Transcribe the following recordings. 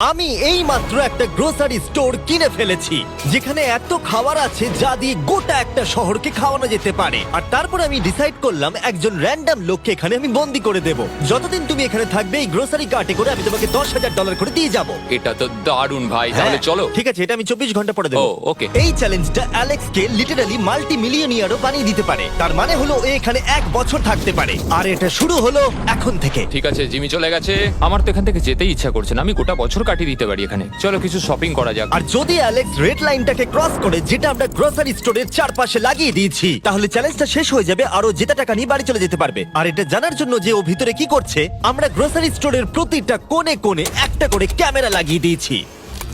আমি এই মাত্র একটা গ্রোসারি স্টোর কিনে ফেলেছি যেখানে এত খাবার আছে যা দিয়ে গোটা একটা শহরকে খাওয়ানো যেতে পারে। আর তারপর আমি ডিসাইড করলাম একজন র্যান্ডম লোককে এখানে আমি বন্দি করে দেব। যতদিন তুমি এখানে থাকবে এই গ্রোসারি কার্টে করে আমি তোমাকে $10,000 করে দিয়ে যাবো। এটা তো দারুণ ভাই, তাহলে চলো। ঠিক আছে, এটা আমি 24 ঘন্টা পরে দেবো। ও, ওকে। এই চ্যালেঞ্জটা অ্যালেক্সকে লিটারালি মাল্টি মিলিয়নিয়ারও বানিয়ে দিতে পারে। তার মানে হলো ও এখানে 1 বছর থাকতে পারে। আর এটা শুরু হলো এখন থেকে। ঠিক আছে, জিমি চলে গেছে। আমার তো এখান থেকে যেতেই ইচ্ছা করছে না। আমি গোটা বছর কাটিয়ে দিতে পারি এখানে। চলো কিছু শপিং করা যাক। আর যদি অ্যালেক্স রেড লাইনটাকে ক্রস করে, যেটা আমরা গ্রোসারি স্টোরের চারপাশে লাগিয়ে দিয়েছি, তাহলে চ্যালেঞ্জটা শেষ হয়ে যাবে আর ও জেতা টাকা নিয়ে বাড়ি চলে যেতে পারবে। আর এটা জানার জন্য যে ও ভিতরে কি করছে, আমরা গ্রোসারি স্টোরের প্রতিটা কোণে কোণে একটা করে ক্যামেরা লাগিয়ে দিয়েছি।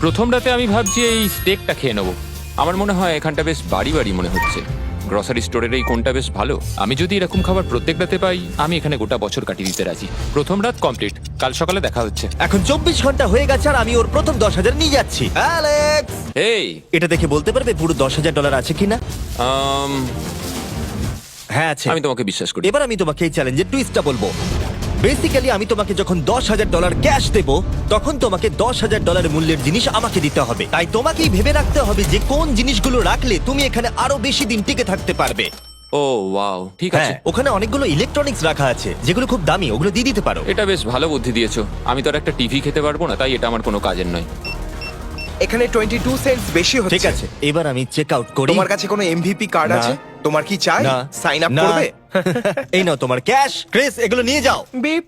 প্রথম রাতে আমি ভাবছি এই স্টেকটা খেয়ে নেবো। আমার মনে হয় এখানটা বেশ বাড়ি বাড়ি মনে হচ্ছে। গ্রসারি স্টোরের এই কোনটা বেশ ভালো। আমি যদি এরকম খাবার প্রত্যেক রাতে পাই, আমি এখানে গোটা বছর কাটিয়ে দিতে রাজি। প্রথম রাত কমপ্লিট, কাল সকালে দেখা হচ্ছে। এখন 24 ঘন্টা হয়ে গেছে আর আমি ওর প্রথম 10,000 নিয়ে যাচ্ছি। অ্যালেক্স, এই এটা দেখে বলতে পারবে পুরো $10,000 আছে কিনা? হ্যাঁ আছে। আমি তোমাকে বিশ্বাস করি। এবার আমি তোমাকে এই চ্যালেঞ্জের টুইস্টটা বলবো। বেসিক্যালি আমি তোমাকে যখন $10,000 ক্যাশ দেব, তখন তোমাকে $10,000 মূল্যের জিনিস আমাকে দিতে হবে। তাই তোমাকেই ভেবে রাখতে হবে যে কোন জিনিসগুলো রাখলে তুমি এখানে আরো বেশি দিন টিকে থাকতে পারবে। ও ওয়াও, ঠিক আছে। হ্যাঁ, ওখানে অনেকগুলো ইলেকট্রনিক্স রাখা আছে যেগুলো খুব দামি, ওগুলো দিয়ে দিতে পারো। এটা বেশ ভালো বুদ্ধি দিয়েছো। আমি তো আর একটা টিভি খেতে পারবো না, তাই এটা আমার কোনো কাজের নয়। এখানে 22 সেন্টস বেশি হচ্ছে। ঠিক আছে, এবার আমি চেক আউট করি। তোমার কাছে কোনো এমভিপি কার্ড না। আছে? তোমার কি চাই? না। সাইন আপ না। করবে? এই নাও তোমার ক্যাশ। ক্রিস, এগুলো নিয়ে যাও। Beep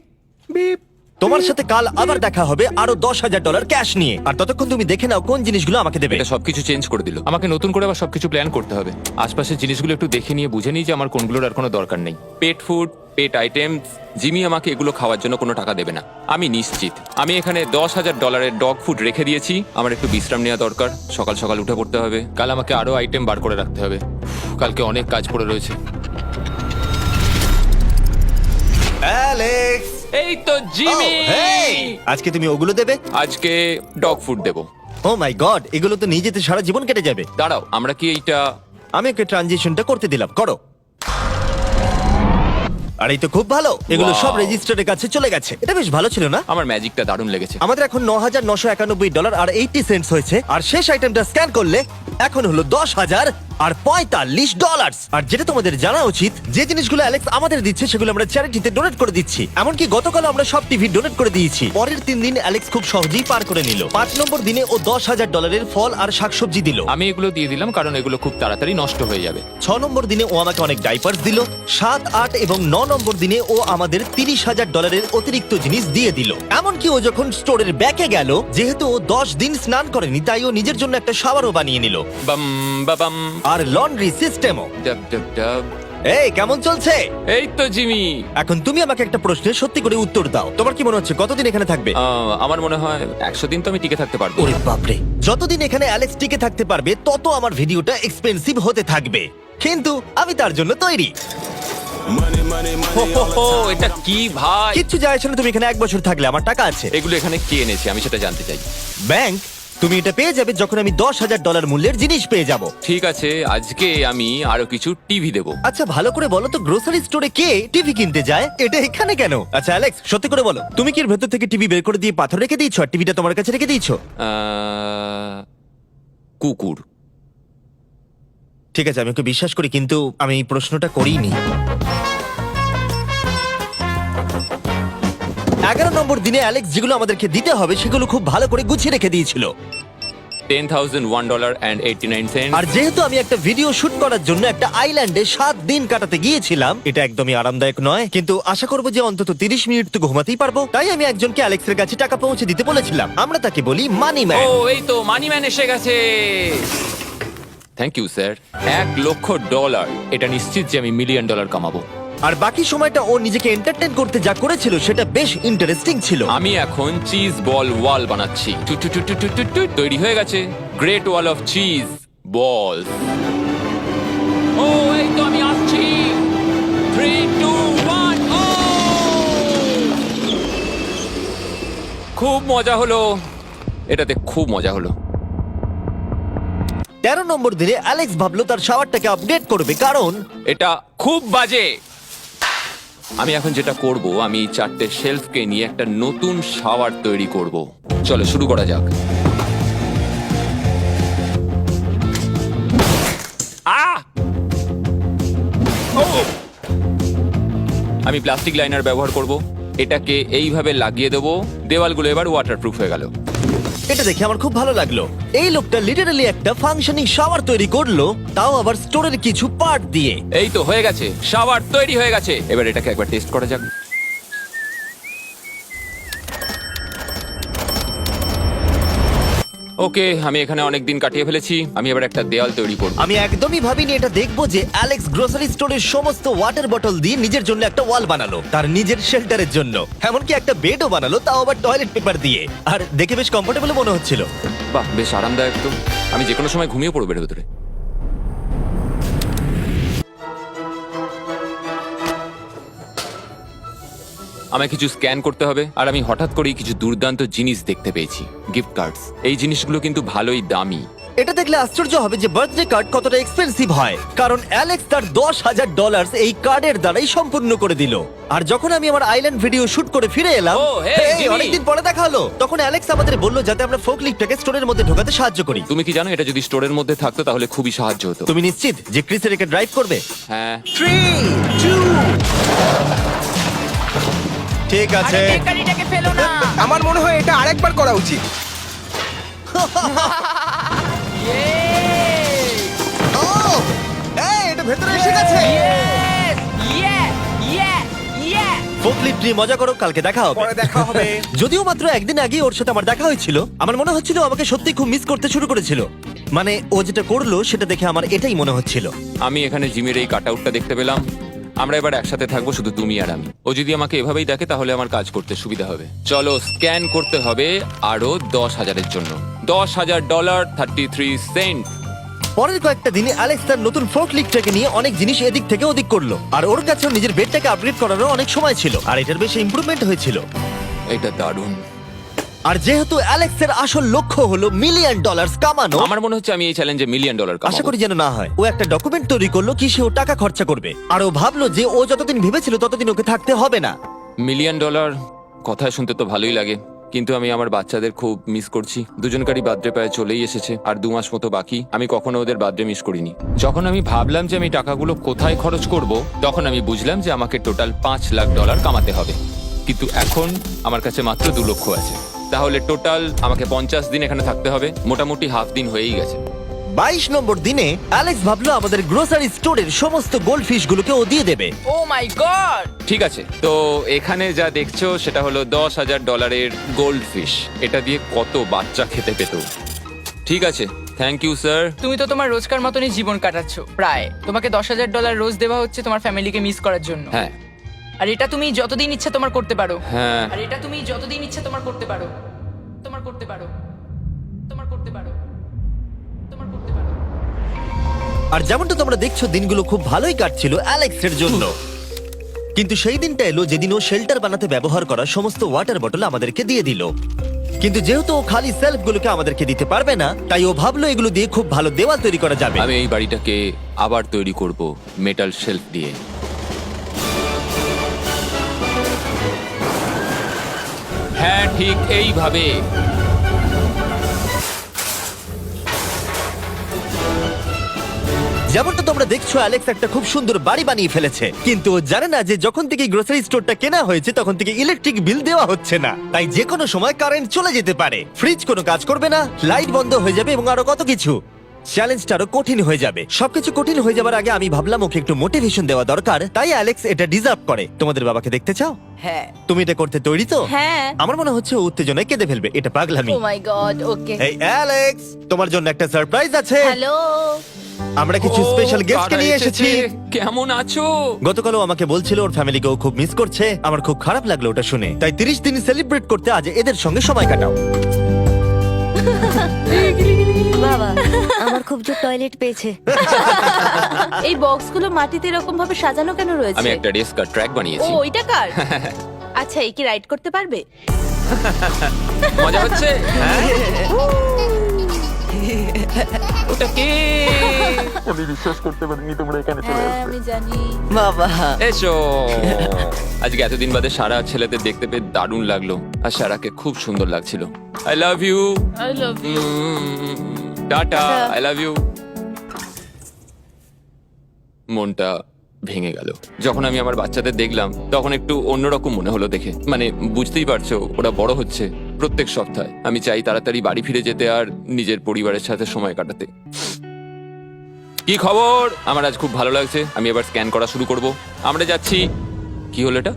beep. তোমার সাথে কাল আবার দেখা হবে আরো $10,000 ক্যাশ নিয়ে। আর ততক্ষণ তুমি দেখে নাও কোন জিনিসগুলো আমাকে দেবে। এটা সবকিছু চেঞ্জ করে দিল। আমাকে নতুন করে আবার সবকিছু প্ল্যান করতে হবে। আশপাশের জিনিসগুলো একটু দেখে নিয়ে বুঝে নিই যে আমার কোনগুলোর আর কোনো দরকার নেই। পেট ফুড, পেট আইটেমস, জিমি আমাকে এগুলো খাওয়ার জন্য কোনো টাকা দেবে না, আমি নিশ্চিত। আমি এখানে $10,000 ডগ ফুড রেখে দিয়েছি। আমার একটু বিশ্রাম নেওয়া দরকার। সকাল সকাল উঠে পড়তে হবে। কাল আমাকে আরো আইটেম বার করে রাখতে হবে। কালকে অনেক কাজ পড়ে রয়েছে। অ্যালেক্স, এই তো জিমি। Oh, hey! আজকে তুমি ওগুলো দেবে? আজকে ডগ ফুড দেবো। ও মাই গড, এগুলো তো নিয়ে যেতে সারা জীবন কেটে যাবে। দাঁড়াও, আমরা কি এইটা আমি ওকে ট্রানজিশনটা করতে দিলাম, করো। আর এই তো খুব ভালো, এগুলো Wow! সব রেজিস্টারের কাছে চলে গেছে। এটা বেশ ভালো ছিল না? আমার ম্যাজিকটা দারুণ লেগেছে। আমাদের এখন $9,991 আর 80 সেন্টস হয়েছে। আর শেষ আইটেমটা স্ক্যান করলে এখন হলো $10,045। আর যেটা তোমাদের জানা উচিত, যে জিনিসগুলো অ্যালেক্স আমাদের দিচ্ছে সেগুলো আমরা চ্যারিটিতে ডোনেট করে দিচ্ছি। এমনকি গতকাল আমরা সব টিভি ডোনেট করে দিয়েছি। পরের 3 দিন অ্যালেক্স খুব সহজেই পার করে নিল। 5 নম্বর দিনে ও $10,000 ফল আর শাকসবজি দিল। আমি এগুলো দিয়ে দিলাম কারণ এগুলো খুব তাড়াতাড়ি নষ্ট হয়ে যাবে। 6 নম্বর দিনে ও আমাকে অনেক ডাইপার্স দিল। 7, 8 এবং 9 নম্বর দিনে ও আমাদের $30,000 অতিরিক্ত জিনিস দিয়ে দিল। এমনকি ও যখন স্টোরের ব্যাকে গেল, যেহেতু ও 10 দিন স্নান করেনি, তাই ও নিজের জন্য একটা শাওয়ারও বানিয়ে নিল। বাম বাবাম, আর লন্ড্রি সিস্টেমও। ডাব ডাব ডাব। এই কেমন চলছে? এই তো জিমি। এখন তুমি আমাকে একটা প্রশ্নের সত্যি করে উত্তর দাও। তোমার কি মনে হচ্ছে কতদিন এখানে থাকবে? আমার মনে হয় 100 দিন তো আমি টিকে থাকতে পারবো। ওরে বাপরে, যতদিন এখানে অ্যালেক্স টিকে থাকতে পারবে তত আমার ভিডিওটা এক্সপেন্সিভ হতে থাকবে। কিন্তু আমি তার জন্য তৈরি। হো, হো, হো, এটা কি ভাই? কিচ্ছু যায় আসে না তুমি এখানে 1 বছর থাকলে, আমার টাকা আছে। এগুলো এখানে কে এনেছে আমি সেটা জানতে চাই। ব্যাংক। তুমি এটা পেয়ে যাবে যখন আমি $10,000 মূল্যের জিনিস পেয়ে যাব। ঠিক আছে, আজকে আমি আরো কিছু টিভি দেবো। আচ্ছা ভালো করে বলো তো, গ্রোসারি স্টোরে কে টিভি কিনতে যায়? এটা এখানে কেন? আচ্ছা অ্যালেক্স, সত্যি করে বলো, তুমি কি এর ভেতর থেকে টিভি বের করে দিয়ে পাথর রেখে দিয়েছো আর টিভিটা তোমার কাছে রেখে দিয়েছো? কুকুর। ঠিক আছে, আমি ওকে বিশ্বাস করি, কিন্তু আমি এই প্রশ্নটা করিনি। 11 নম্বর দিনে অ্যালেক্স যেগুলো আমাদেরকে দিতে হবে সেগুলো খুব ভালো করে গুছিয়ে রেখে দিয়েছিল। $10,001.89। আর যেহেতু আমি একটা ভিডিও শুট করার জন্য একটা আইল্যান্ডে 7 দিন কাটাতে গিয়েছিলাম, এটা একদমই আরামদায়ক নয়, কিন্তু আশা করবো যে অন্তত 30 মিনিট তো ঘুমাতেই পারবো। তাই আমি একজনকে অ্যালেক্সের কাছে টাকা পৌঁছে দিতে বলেছিলাম। আমরা তাকে বলি মানি ও ম্যান। এই তো মানি ম্যান এসে গেছে। Thank you sir. $1,00,000। এটা নিশ্চিত যে আমি $1 মিলিয়ন কামাবো। আর বাকি সময়টা ও নিজেকে এন্টারটেইন করতে যা করেছিল সেটা বেশ ইন্টারেস্টিং ছিল। আমি এখন চিজ বল ওয়াল বানাচ্ছি। টু টু টু টু টু টু টু, তৈরি হয়ে গেছে great wall of cheese ball. ও এই তো আমি আসছি। 3, 2, 1। ও খুব মজা হলো, এটাতে খুব মজা হলো। 13 নম্বর দিনে অ্যালেক্স ভাবলো তার শাওয়ারটাকে আপডেট করবে, কারণ এটা খুব বাজে। আমি এখন যেটা করব, আমি এই 4টে শেলফকে নিয়ে একটা নতুন শাওয়ার তৈরি করব। চলো শুরু করা যাক। আহ! আমি প্লাস্টিক লাইনার ব্যবহার করব। এটাকে এইভাবে লাগিয়ে দেবো। দেওয়ালগুলো এবার ওয়াটারপ্রুফ হয়ে গেল। এটা দেখে আমার খুব ভালো লাগলো। এই লোকটা লিটারালি একটা ফাংশনিং শাওয়ার তৈরি করলো, তাও আবার স্টোরের কিছু পার্ট দিয়ে। এই তো হয়ে গেছে, শাওয়ার তৈরি হয়ে গেছে। এবার এটাকে একবার টেস্ট করা যাক। ওকে, আমি এখানে অনেক দিন কাটিয়ে ফেলেছি। আমি এবার একটা দেওয়াল তৈরি করব। আমি একদমই ভাবিনি এটা দেখবো যে অ্যালেক্স গ্রোসারি স্টোরের সমস্ত ওয়াটার বটল দিয়ে নিজের জন্য একটা ওয়াল বানালো, তার নিজের শেল্টারের জন্য। এমনকি একটা বেডও বানালো, তাও আবার টয়লেট পেপার দিয়ে। আর দেখে বেশ কমফোর্টেবল মনে হচ্ছিল। বাহ, বেশ আরামদায়ক তো। আমি যে কোনো সময় ঘুমিয়ে পড়বো এর ভেতরে। আমায় কিছু স্ক্যান করতে হবে, আর আমি হঠাৎ করেই কিছু দুর্দান্ত জিনিস দেখতে পেয়েছি। Gift cards. এই জিনিসগুলো কিন্তু ভালোই দামি। এটা দেখলে আশ্চর্য হবে যে বার্থডে কার্ড কতটা এক্সপেন্সিভ হয়, কারণ অ্যালেক্স তার $10,000 এই কার্ডের দ্বারাই সম্পূর্ণ করে দিল। আর যখন আমি আমার আইল্যান্ড ভিডিও শুট করে ফিরে এলাম, ও, hey, hey, জিমি। অনেকদিন পরে দেখা হলো, তখন অ্যালেক্স আমাদের বললো যাতে আমরা ফোকলিফটটাকে স্টোরের মধ্যে ঢোকাতে সাহায্য করি। তুমি কি জানো, এটা যদি স্টোরের মধ্যে থাকতো তাহলে খুবই সাহায্য হতো। তুমি নিশ্চিত যে ক্রিসের একে ড্রাইভ করবে? হ্যাঁ। 3, 2, ঠিক আছে। গাড়িটাকে ফেলো না। আমার মনে হয় এটা আরেকবার করা উচিত। ও, এই, এটা ভেতরে এসে গেছে। ফোকলিফট নিয়ে মজা করো, কালকে দেখা হবে। পরে দেখা হবে। যদিও মাত্র একদিন আগে ওর সাথে আমার দেখা হয়েছিল, আমার মনে হচ্ছিল আমাকে সত্যি খুব মিস করতে শুরু করেছিল। মানে ও যেটা করলো সেটা দেখে আমার এটাই মনে হচ্ছিল। আমি এখানে জিমের এই কাটআউটটা দেখতে পেলাম। আমরা এবার একসাথে থাকবো, শুধু তুমি আর আমি। ও যদি আমাকে এভাবেই দেখে তাহলে আমার কাজ করতে সুবিধা হবে। চলো স্ক্যান করতে হবে আরো 10,000-এর জন্য। $10,000 33 সেন্ট। পরের কয়েকটা দিনে অ্যালেক্স তার নতুন ফোকলিফটটাকে নিয়ে অনেক জিনিস এদিক থেকে ওদিক করলো, আর ওর কাছেও নিজের বেডটাকে আপগ্রেড করারও অনেক সময় ছিল, আর এটার বেশ ইমপ্রুভমেন্ট হয়েছিল। এটা দারুণ। আর যেহেতু অ্যালেক্সের আসল লক্ষ্য হলো $1,000,000 কামানো, আমার মনে হচ্ছে আমি এই চ্যালেঞ্জে $1 মিলিয়ন আশা করি যেন না হয়। ও একটা ডকুমেন্ট তৈরি করলো কি সে ও টাকা খরচা করবে, আর ও ভাবলো যে ও যতদিন ভেবেছিল ততদিন ওকে থাকতে হবে না। $1 মিলিয়ন কথায় শুনতে তো ভালোই লাগে, কিন্তু আমি আমার বাচ্চাদের খুব মিস করছি। দুজনকারই বার্থডে প্রায় চলেই এসেছে, আর 2 মাস মতো বাকি। আমি কখনো ওদের বার্থডে মিস করিনি। যখন আমি ভাবলাম যে আমি টাকাগুলো কোথায় খরচ করব, তখন আমি বুঝলাম যে আমাকে টোটাল $5 লাখ কামাতে হবে। কিন্তু এখন আমার কাছে মাত্র 2 লক্ষ আছে। তাহলে টোটাল আমাকে 50 দিন এখানে থাকতে হবে। মোটামুটি হাফ দিন হয়েই গেছে। 22 নম্বর দিনে অ্যালেক্স ভাবলো আমাদের গ্রোসারি স্টোরের সমস্ত গোল্ড ফিশ গুলোকে ও দিয়ে দেবে। ও মাই গড। ঠিক আছে, তো এখানে যা দেখছো সেটা হলো $10,000 গোল্ড ফিশ। এটা দিয়ে কত বাচ্চা খেতে পেত। ঠিক আছে, থ্যাংক ইউ স্যার। তুমি তো তোমার রোজকার মতনই জীবন কাটাচ্ছ প্রায়। তোমাকে $10,000 রোজ দেওয়া হচ্ছে তোমার ফ্যামিলিকে মিস করার জন্য। হ্যাঁ আর এটা তুমি যতদিন ইচ্ছা তোমার করতে পারো। হ্যাঁ। আর এটা তুমি যতদিন ইচ্ছা তোমার করতে পারো। তোমার করতে পারো। তোমার করতে পারো। তোমার করতে পারো। আর যেমনটা তোমরা দেখছো দিনগুলো খুব ভালোই কাটছিল অ্যালেক্সের জন্য, কিন্তু সেই দিনটা এলো যেদিন ও শেল্টার বানাতে ব্যবহার করা সমস্ত ওয়াটার বটল আমাদেরকে দিয়ে দিল। কিন্তু যেহেতু ও খালি সেলফগুলোকে আমাদেরকে দিতে পারবে না, তাই ও ভাবলো এগুলো দিয়ে খুব ভালো দেওয়াল তৈরি করা যাবে। আমি এই বাড়িটাকে আবার তৈরি করব মেটাল শেলফ দিয়ে। হ্যাঁ, ঠিক এইভাবে। যেমনটা তোমরা দেখছো অ্যালেক্স একটা খুব সুন্দর বাড়ি বানিয়ে ফেলেছে, কিন্তু ও জানে না যে যখন থেকে গ্রোসারি স্টোরটা কেনা হয়েছে তখন থেকে ইলেকট্রিক বিল দেওয়া হচ্ছে না। তাই যে কোনো সময় কারেন্ট চলে যেতে পারে, ফ্রিজ কোনো কাজ করবে না, লাইট বন্ধ হয়ে যাবে এবং আরো কত কিছু। চ্যালেঞ্জটা আরো কঠিন হয়ে যাবে। সবকিছু কঠিন হয়ে যাবার আগে আমি ভাবলাম ওকে একটু মোটিভেশন দেওয়া দরকার, তাই অ্যালেক্স এটা ডিজার্ভ করে। তোমাদের বাবাকে দেখতে চাও? হ্যাঁ। তুমি এটা করতে তৈরি তো? হ্যাঁ। আমার মনে হচ্ছে ও উত্তেজনায় কেঁদে ফেলবে, এটা পাগলামি। ও মাই গড, ওকে। এই অ্যালেক্স, তোমার জন্য একটা সারপ্রাইজ আছে। হ্যালো। আমরা কিছু ও, স্পেশাল গেস্টকে কারা নিয়ে এসেছি। কেমন আছো? গতকালও আমাকে বলছিল ওর ফ্যামিলিকেও খুব মিস করছে। আমার খুব খারাপ লাগলো ওটা শুনে, তাই 30 দিন সেলিব্রেট করতে আজ এদের সঙ্গে সময় কাটাও। বাবা, আমার খুব জোর টয়লেট পেয়েছে। এই বক্সগুলো মাটিতে এরকম ভাবে সাজানো কেন রয়েছে? আমি একটা ডেস্ক আর ট্র্যাক ও, বানিয়েছি। ওইটা কার? আচ্ছা, এই কি রাইড করতে পারবে? মজা হচ্ছে? ওটা কে? আমি বিশ্বাস করতে পারিনি তোমরা এখানে চলে হ্যাঁ আসবে। আমি জানি। বাবা এসো। আজকে এতদিন বাদে সারা ছেলেদের দেখতে পেয়ে দারুণ লাগলো, আর সারাকে খুব সুন্দর লাগছিল। I love you. I love you. Tata. Tata. I love you. মনটা ভেঙে গেল যখন আমি আমার বাচ্চাদের দেখলাম। তখন একটু অন্যরকম মনে হলো দেখে। মানে বুঝতেই পারছো, ওরা বড় হচ্ছে প্রত্যেক সপ্তাহে। আমি চাই তাড়াতাড়ি বাড়ি ফিরে যেতে আর নিজের পরিবারের সাথে সময় কাটাতে। কি খবর? আমার আজ খুব ভালো লাগছে। আমি এবার স্ক্যান করা শুরু করব। আমরা যাচ্ছি। কি হলো এটা?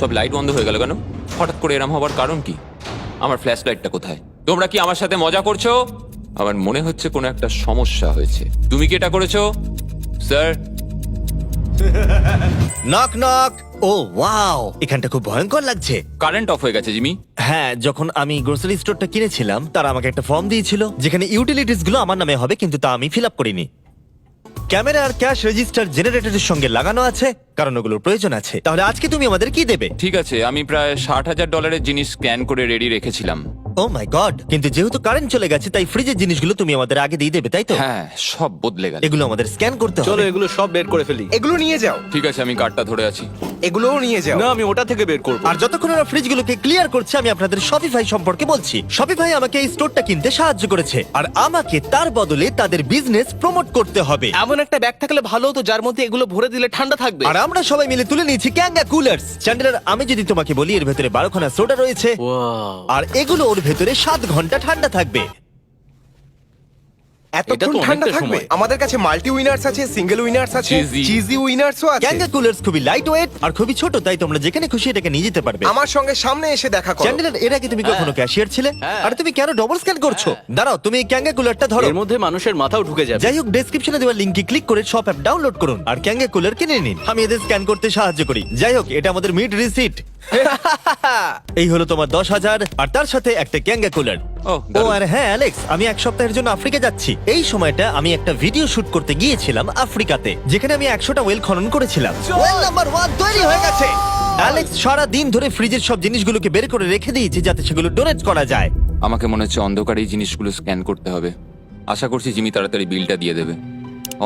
সব লাইট বন্ধ হয়ে গেল কেন? হঠাৎ করে এরম হবার কারণ কি? আমার ফ্ল্যাশ লাইটটা কোথায়? তোমরা কি আমার সাথে মজা করছো? আমার মনে হচ্ছে কোনো একটা সমস্যা হয়েছে। তুমি কি এটা করেছো, sir? Knock knock. Oh wow, এখানটা খুব ভয়ঙ্কর লাগছে। কারেন্ট অফ হয়ে গেছে জিমি। হ্যাঁ, যখন আমি গ্রোসারি স্টোরটা কিনেছিলাম তারা আমাকে একটা ফর্ম দিয়েছিল যেখানে ইউটিলিটিস গুলো আমার নামে হবে, কিন্তু তা আমি ফিল আপ করিনি। ক্যামেরা আর ক্যাশ রেজিস্টার জেনারেটরের সঙ্গে লাগানো আছে, কারণ ওগুলোর প্রয়োজন আছে। তাহলে আজকে তুমি আমাদের কি দেবে? ঠিক আছে, আমি প্রায় $60,000 জিনিস স্ক্যান করে রেডি রেখেছিলাম। ও মাই গড, কিন্তু যেহেতু কারেন্ট চলে গেছে তাই ফ্রিজের জিনিসগুলো তুমি আমাদের আগে দিয়ে দেবে, তাই তো? হ্যাঁ, সব বদলে গেল। এগুলো আমাদের স্ক্যান করতে চলো হবে। এগুলো সব বের করে ফেলি। এগুলো নিয়ে যাও, ঠিক আছে, আমি কার্ডটা ধরে আছি। এগুলোও নিয়ে যাও। না, আমি ওটা থেকে বের করবো। আর যতক্ষণ ওরা ফ্রিজগুলোকে ক্লিয়ার করছে আমি আপনাদের শপিফাই সম্পর্কে বলছি। শপিফাই আমাকে এই স্টোরটা কিনতে সাহায্য করেছে আর আমাকে তার বদলে তাদের বিজনেস প্রমোট করতে হবে। এমন একটা ব্যাগ থাকলে ভালো হতো যার মধ্যে এগুলো ভরে দিলে ঠান্ডা থাকবে। আর আমরা সবাই মিলে তুলে নিয়েছি ক্যাঙ্গা কুলার্স। চ্যান্ডেলার, আমি যদি তোমাকে বলি এর ভেতরে 12খানা সোডা রয়েছে Wow! আর এগুলো ওর ভেতরে 7 ঘন্টা ঠান্ডা থাকবে। এটা এতক্ষণ তো ঠান্ডা অনেকটা থাকবে? সময়। আমাদের কাছে মাল্টি উইনার্স আছে, সিঙ্গেল উইনার্স আছে, Cheesy। চিজি উইনার্সও আছে। ক্যাঙ্গা কুলার্স খুবই লাইট ওয়েট আর খুবই ছোট, তাই তোমরা যেখানে খুশি এটাকে নিয়ে যেতে পারবে। আমার সঙ্গে সামনে এসে দেখা করো। চ্যান্ডেলার, এর আগে তুমি কখনো ক্যাশিয়ার ছিলে? হ্যাঁ। আর তুমি কেন ডবল স্ক্যান করছো? দাঁড়াও, তুমি এই ক্যাঙ্গা কুলারটা ধরো। এর মধ্যে মানুষের মাথাও ঢুকে যাবে। যাই হোক, ডেসক্রিপশনে দেওয়া লিংকে ক্লিক করে শপ অ্যাপ ডাউনলোড করুন আর ক্যাঙ্গা কুলার কিনে নিন। আমি এদের স্ক্যান করতে সাহায্য করি। যাই হোক, এটা আমাদের মিড রিসিট। এই হলো তোমার 10,000 আর তার সাথে একটা ক্যাঙ্গা কুলার। ও, ও দারুণ। আর হ্যাঁ অ্যালেক্স, আমি এক সপ্তাহের জন্য আফ্রিকা যাচ্ছি। এই সময়টা আমি একটা ভিডিও শুট করতে গিয়েছিলাম আফ্রিকাতে, যেখানে আমি 100টা ওয়েল খনন করেছিলাম। ওয়েল নাম্বার 1 তৈরি হয়ে গেছে। অ্যালেক্স সারা দিন ধরে ফ্রিজের সব জিনিসগুলোকে বের করে রেখে দিয়েছে যাতে সেগুলো ডোনেট করা যায়। আমাকে মনে হচ্ছে অন্ধকারে এই জিনিসগুলো স্ক্যান করতে হবে। আশা করছি জিমি তাড়াতাড়ি বিলটা দিয়ে দেবে।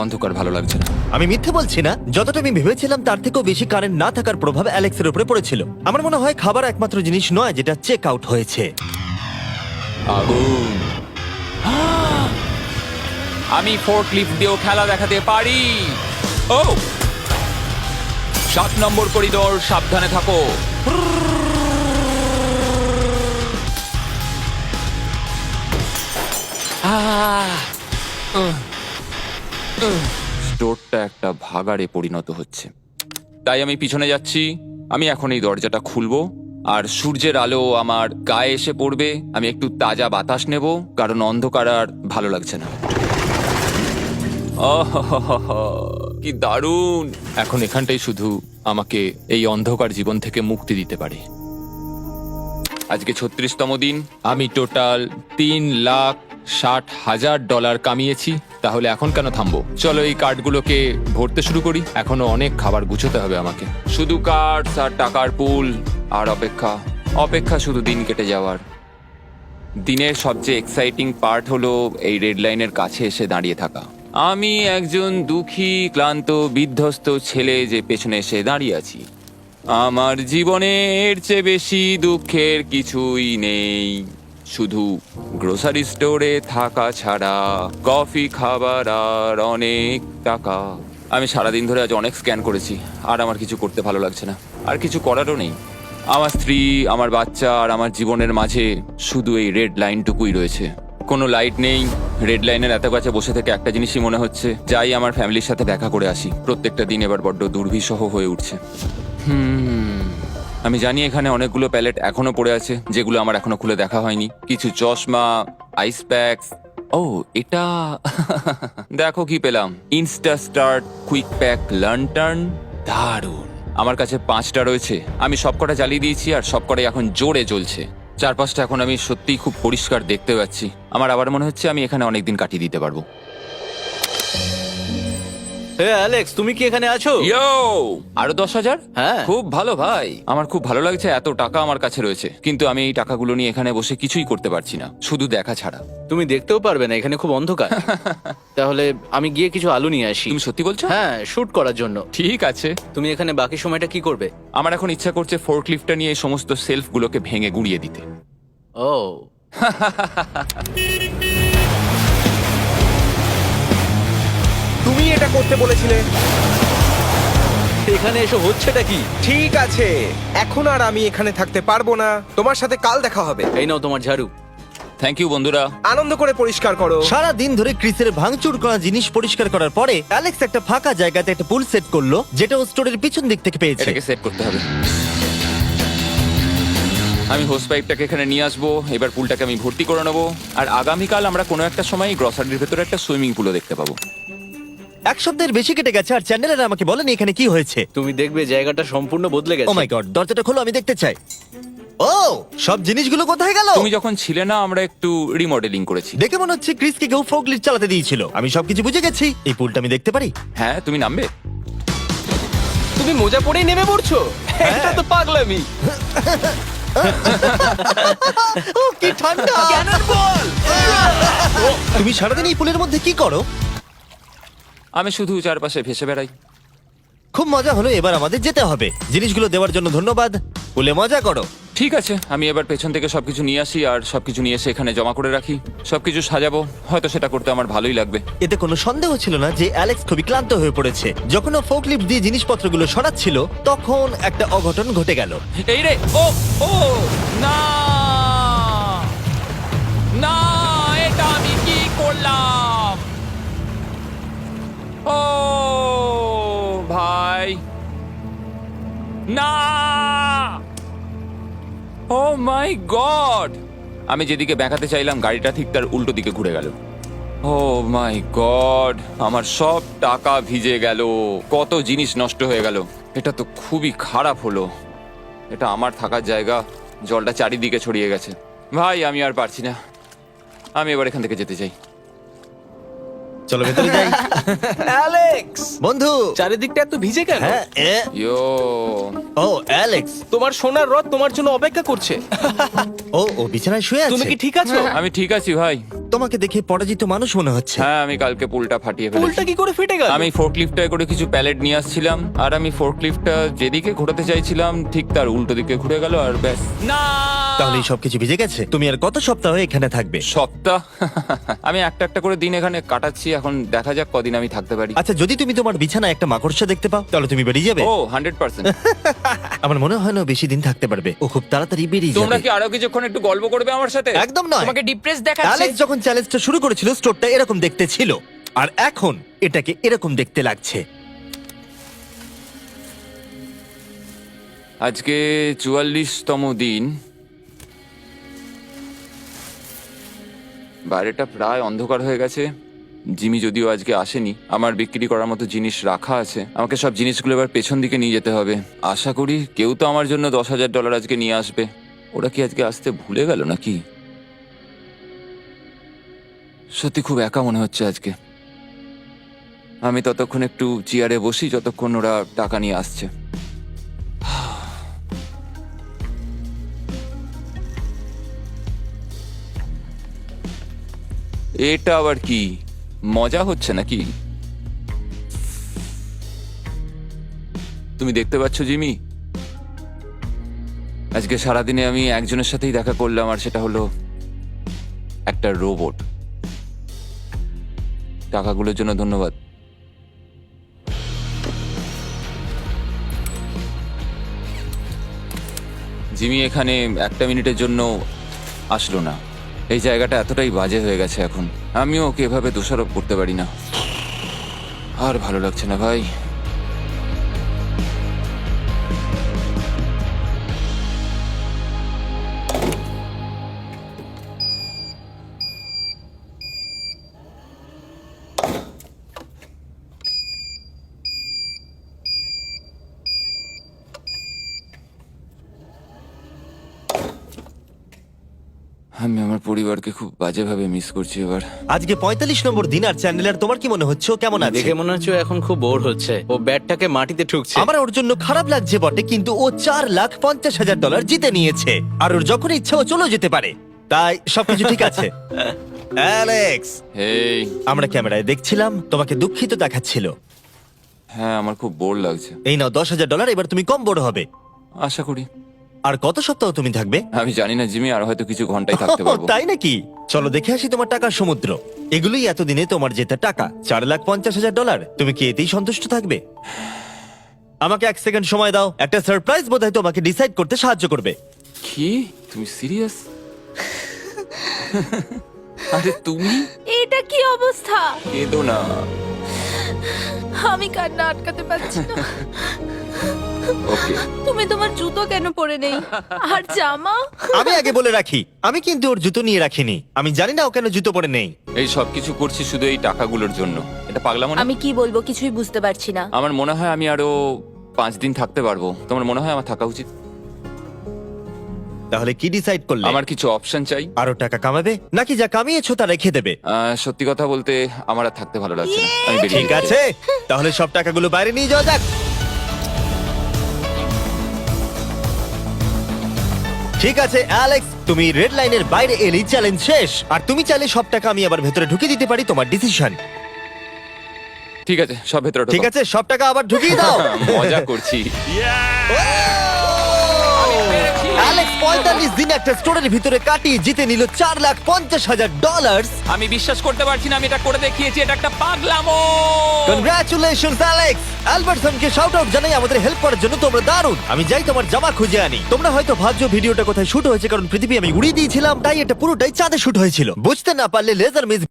অন্ধকার ভালো লাগছে না। আমি মিথ্যে বলছি না, যতটা আমি ভেবেছিলাম তার থেকেও বেশি কারেন্ট না থাকার প্রভাব অ্যালেক্সের উপরে পড়েছিল। আমার মনে হয় খাবার একমাত্র জিনিস নয় যেটা চেক আউট হয়েছে। আগুন। আমি ফোর্কলিফট দিয়েও খেলা দেখাতে পারি। ও, 7 নম্বর করিডোর, সাবধানে থাকো। স্টোরটা একটা ভাগাড়ে পরিণত হচ্ছে, তাই আমি পিছনে যাচ্ছি। আমি এখন এই দরজাটা খুলবো আর সূর্যের আলো আমার গায়ে এসে পড়বে। আমি একটু তাজা বাতাস নেব, কারণ অন্ধকার আর ভালো লাগছে না। আহাহাহা, কি দারুণ! এখন এখানটাই শুধু আমাকে এই অন্ধকার জীবন থেকে মুক্তি দিতে পারে। আজকে 36তম দিন। আমি টোটাল $3,60,000 কামিয়েছি। তাহলে এখন কেন থামবো? চলো এই কার্ডগুলোকে ভরতে শুরু করি। এখনো অনেক খাবার গুছোতে হবে আমাকে। শুধু কার্ডস আর টাকার পুল আর অপেক্ষা, অপেক্ষা, শুধু দিন কেটে যাওয়ার। দিনের সবচেয়ে এক্সাইটিং পার্ট হলো এই রেড লাইনের কাছে এসে দাঁড়িয়ে থাকা। আমি একজন দুঃখী, ক্লান্ত, বিধ্বস্ত ছেলে যে পেছনে এসে দাঁড়িয়ে আছি। আমার জীবনে এর চেয়ে বেশি দুঃখের কিছুই নেই, শুধু গ্রোসারি স্টোরে থাকা ছাড়া, কফি খাবার আর অনেক টাকা। আমি সারাদিন ধরে আজ অনেক স্ক্যান করেছি আর আমার কিছু করতে ভালো লাগছে না। আর কিছু করারও নেই। আমার স্ত্রী, আমার বাচ্চা আর আমার জীবনের মাঝে শুধু এই রেড লাইনটুকুই রয়েছে। কোনো লাইট নেই। রেড লাইনের এত কাছে বসে থেকে একটা জিনিসই মনে হচ্ছে, যাই আমার ফ্যামিলির সাথে দেখা করে আসি। প্রত্যেকটা দিন এবার বড্ড দুর্বিষহ হয়ে উঠছে। আমি জানি এখানে অনেকগুলো প্যালেট এখনো পড়ে আছে যেগুলো আমার এখনো খুলে দেখা হয়নি। কিছু চশমা, আইস প্যাকস। ও, এটা দেখো কি পেলাম, ইনস্টা স্টার্ট কুইক প্যাক লান্টার্ন। দারুণ! আমার কাছে 5টা রয়েছে। আমি সবকটা জ্বালিয়ে দিয়েছি আর সবকটাই এখন জোরে জ্বলছে। চারপাশটা এখন আমি সত্যিই খুব পরিষ্কার দেখতে পাচ্ছি। আমার আবার মনে হচ্ছে আমি এখানে অনেকদিন কাটিয়ে দিতে পারবো। হে অ্যালেক্স, তুমি কি এখানে আছো? ইয়ো, আরো 10,000? হ্যাঁ। খুব ভালো ভাই, আমার খুব ভালো লাগছে এত টাকা আমার কাছে রয়েছে, কিন্তু আমি এই টাকাগুলো নিয়ে এখানে বসে কিছুই করতে পারছি না, শুধু দেখা ছাড়া। তুমি দেখতেও পারবে না, এখানে খুব অন্ধকার। তাহলে আমি গিয়ে কিছু আলু নিয়ে আসি। তুমি সত্যি বলছো? হ্যাঁ, শুট করার জন্য। ঠিক আছে। তুমি এখানে বাকি সময়টা কি করবে? আমার এখন ইচ্ছা করছে ফোর্কলিফটটা নিয়ে এই সমস্ত সেলফ গুলোকে ভেঙে গুঁড়িয়ে দিতে। ও, তুমি এটা করতে বলেছিলে। এখানে এসে হচ্ছেটা কি? ঠিক আছে, এখন আর আমি এখানে থাকতে পারবো না। তোমার সাথে কাল দেখা হবে। এই নাও তোমার ঝাড়ু। থ্যাংক ইউ বন্ধুরা। আনন্দ করে পরিষ্কার করো। সারা দিন ধরে ক্রিসের ভাঙচুর করা জিনিস পরিষ্কার করার পরে অ্যালেক্স একটা ফাঁকা জায়গাতে একটা পুল সেট করলো, যেটা ও স্টোরের পিছন দিক থেকে পেয়েছে। এটাকে সেট করতে হবে। আমি হোস পাইপটাকে এখানে নিয়ে আসবো, এবার পুলটাকে আমি ভর্তি করে নেবো, আর আগামীকাল আমরা কোনো একটা সময় গ্রসারির ভেতরে একটা সুইমিং পুলও দেখতে পাবো। এক সপ্তাহের বেশি কেটে গেছে আর চ্যানেলের আমাকে বলেনি এখানে কি হয়েছে। তুমি দেখবে জায়গাটা সম্পূর্ণ বদলে ও গেছে। মাই গড, দরজাটা খোলো, আমি দেখতে চাই। ও, সব জিনিসগুলো কোথায় গেল? তুমি যখন ছিলে না, আমরা একটু রিমডেলিং করেছি। দেখে মনে হচ্ছে ক্রিসকে কেউ ফোর্কলিফট চালাতে দিয়েছিল। আমি সবকিছু বুঝে গেছি। এই পুলটা আমি দেখতে পারি? হ্যাঁ, তুমি নামবে? তুমি মোজা পরেই নেমে পড়ছো? এটা তো পাগলামি। ও, কি ঠান্ডা! তুমি সারাদিন এই পুলের মধ্যে কি করো? আমি শুধু চারপাশে ভেসে বেড়াই। খুব মজা হলো, এবার আমাদের যেতে হবে। জিনিসগুলো দেওয়ার জন্য ধন্যবাদ। পুলে মজা করো। ঠিক আছে, আমি এবার পেছন থেকে সবকিছু নিয়ে আসি আর সবকিছু নিয়ে এসে এখানে জমা করে রাখি, সবকিছু সাজাবো। হয়তো সেটা করতে আমার ভালোই লাগবে। এতে কোনো সন্দেহ ছিল না যে অ্যালেক্স খুবই ক্লান্ত হয়ে পড়েছে। যখন ও ফোর্কলিফট দিয়ে জিনিসপত্রগুলো সরাচ্ছিল, তখন একটা অঘটন ঘটে গেল। এই রে, ও ও না না, এটা আমি কি করলাম? ও ভাই, না! ও মাই গড! আমি যেদিকে ব্যাকাতে চাইলাম গাড়িটা ঠিক তার উল্টো দিকে ঘুরে গেল। ও মাই গড, আমার সব টাকা ভিজে গেল, কত জিনিস নষ্ট হয়ে গেল। এটা তো খুবই খারাপ হলো। এটা আমার থাকার জায়গা, জলটা চারিদিকে ছড়িয়ে গেছে। ভাই, আমি আর পারছি না, আমি এবার এখান থেকে যেতে চাই। চলো ভেতরে যাই। অ্যালেক্স, বন্ধু। চারিদিকটা এত ভিজে কেন? হ্যাঁ, ইয়ো, ও অ্যালেক্স। তোমার সোনার রথ তোমার জন্য অপেক্ষা করছে। ও বিছানায় শুয়ে আছে। তুমি কি ঠিক আছো? আমি ঠিক আছি ভাই। তোমাকে দেখে পরাজিত মানুষ মনে হচ্ছে। হ্যাঁ, আমি কালকে পুলটা ফাটিয়ে ফেলেছি। পুলটা কি করে ফেটে গেল? আমি ফোর্কলিফটটায় করে কিছু প্যালেট নিয়ে আসছিলাম, আর আমি ফোর্কলিফটটা যেদিকে ঘোরাতে চাইছিলাম ঠিক তার উল্টো দিকে ঘুরে গেল, আর ব্যাস। না! তাহলে এই সবকিছু ভিজে গেছে। তুমি আর কত সপ্তাহ এখানে থাকবে? সপ্তাহ? আমি একটা একটা করে দিন এখানে কাটাচ্ছি, এখন দেখা যাক কদিন আমি থাকতে পারি। আচ্ছা, যদি তুমি তোমার বিছানায় একটা মাকড়সা দেখতে পাও, তাহলে তুমি বেরিয়ে যাবে? ও 100%। আমার মনে হয় না ও বেশি দিন থাকতে পারবে। ও খুব তাড়াতাড়ি বেরিয়ে তোমরা যাবে। কি আরো কিছুক্ষণ একটু গল্প করবে আমার সাথে? একদম নয়। তোমাকে ডিপ্রেস দেখাচ্ছে। অ্যালেক্স যখন চ্যালেঞ্জটা শুরু করেছিল, স্টোরটা এরকম দেখতে ছিল, আর এখন এটাকে এরকম দেখতে লাগছে। আজকে 44তম দিন। বাইরেটা প্রায় অন্ধকার হয়ে গেছে। জিমি যদিও আজকে আসেনি, আমার বিক্রি করার মতো জিনিস রাখা আছে। আমাকে সব জিনিসগুলো এবার পেছন দিকে নিয়ে যেতে হবে। আশা করি কেউ তো আমার জন্য $10,000 আজকে নিয়ে আসবে। ওরা কি আজকে আসতে ভুলে গেল নাকি? সত্যি খুব একা মনে হচ্ছে আজকে। আমি ততক্ষণ একটু চেয়ারে বসি যতক্ষণ ওরা টাকা নিয়ে আসছে। এটা আবার কি মজা হচ্ছে নাকি? তুমি দেখতে পাচ্ছ জিমি, আজকে সারাদিনে আমি একজনের সাথেই দেখা করলাম, আর সেটা হলো একটা রোবট। টাকাগুলোর জন্য ধন্যবাদ। জিমি এখানে একটা মিনিটের জন্য আসলো না। এই জায়গাটা এতটাই বাজে হয়ে গেছে এখন, আমিও ওকে এভাবে দোষারোপ করতে পারি না। আর ভালো লাগছে না ভাই। আমি আমার পরিবারকে খুব বাজেভাবে মিস করছি এবার। আজকে 45 নম্বর দিন, আর চ্যান্ডেলার তোমার কি মনে হচ্ছে ও কেমন আছে? দেখে মনে হচ্ছে ও এখন খুব বোর হচ্ছে, ও ব্যাটটাকে মাটিতে ঠুকছে। আমার ওর জন্য খারাপ লাগছে বটে, কিন্তু ও $4,50,000 জিতে নিয়েছে, আর ওর যখন ইচ্ছা ও চলেও যেতে পারে, তাই সবকিছু ঠিক আছে। অ্যালেক্স, এই আমরা ক্যামেরায় দেখছিলাম, তোমাকে দুঃখিত দেখাচ্ছিল। হ্যাঁ, আমার খুব বোর লাগছে। এই নাও $10,000, এবার তুমি কম বড় হবে। আশা করি। আর কত সপ্তাহ তুমি থাকবে? আমি জানি না জিমি, আর হয়তো কিছু ঘন্টাই থাকতে পারবো। তাই নাকি? চলো দেখে আসি তোমার টাকার সমুদ্র। এগুলোই এতদিনে তোমার জেতা টাকা, $4,50,000। তুমি কি এতেই সন্তুষ্ট থাকবে? আমাকে 1 সেকেন্ড সময় দাও, একটা সারপ্রাইজ বোধহয় তোমাকে ডিসাইড করতে সাহায্য করবে। কি, তুমি সিরিয়াস? আরে তুমি এটা কি অবস্থা? কেঁদো না। আমি কান্না আটকাতে পারছি না। ওকে, তুমি তোমার জুতো কেন পরে নেই? আর জামা? আমি আগে বলে রাখি, আমি কিন্তু ওর জুতো নিয়ে রাখিনি। আমি জানি না ও কেন জুতো পরে নেই। এই সব কিছু করছি শুধু এই টাকাগুলোর জন্য। এটা পাগলামো না? আমি কি বলবো কিছুই বুঝতে পারছি না। আমার মনে হয় আমি আরো 5 দিন থাকতে পারবো। তোমার মনে হয় আমার থাকা উচিত? তাহলে কি ডিসাইড করলে? আমার কিছু অপশন চাই। আরো টাকা কামাবে, নাকি যা কামিয়েছো তা রেখে দেবে? সত্যি কথা বলতে আমার আর থাকতে ভালো লাগছে না। আমি বেরিয়ে ঠিক যেতে চাই। আছে, তাহলে সব টাকাগুলো বাইরে নিয়ে যাওয়া যাক। ঠিক আছে অ্যালেক্স, তুমি রেড লাইনের বাইরে এলেই চ্যালেঞ্জ শেষ। আর তুমি চাইলে সব টাকা আমি আবার ভেতরে ঢুকে দিতে পারি, তোমার ডিসিশন। ঠিক আছে, সব ভেতরে ঢোকো। ঠিক আছে, সব টাকা আবার ঢুকিয়ে দাও। মজা করছি। অ্যালেক্স 45 দিন একটা স্টোরের ভিতরে কাটিয়ে জিতে নিল $4,50,000। আমি বিশ্বাস করতে পারছি না আমি এটা করে দেখিয়েছি। এটা একটা পাগলামো। Congratulations Alex. অ্যালবার্টসনকে শাউট আউট জানাই আমাদের হেল্প করার জন্য, তোমরা দারুণ। আমি যাই তোমার জামা খুঁজে আনি। তোমরা হয়তো ভাবছো ভিডিওটা কোথায় শুট হয়েছে, কারণ পৃথিবী আমি উড়িয়ে দিয়েছিলাম, তাই এটা পুরোটাই চাঁদে শুট হয়েছিল। বুঝতে না পারলে লেজার মিস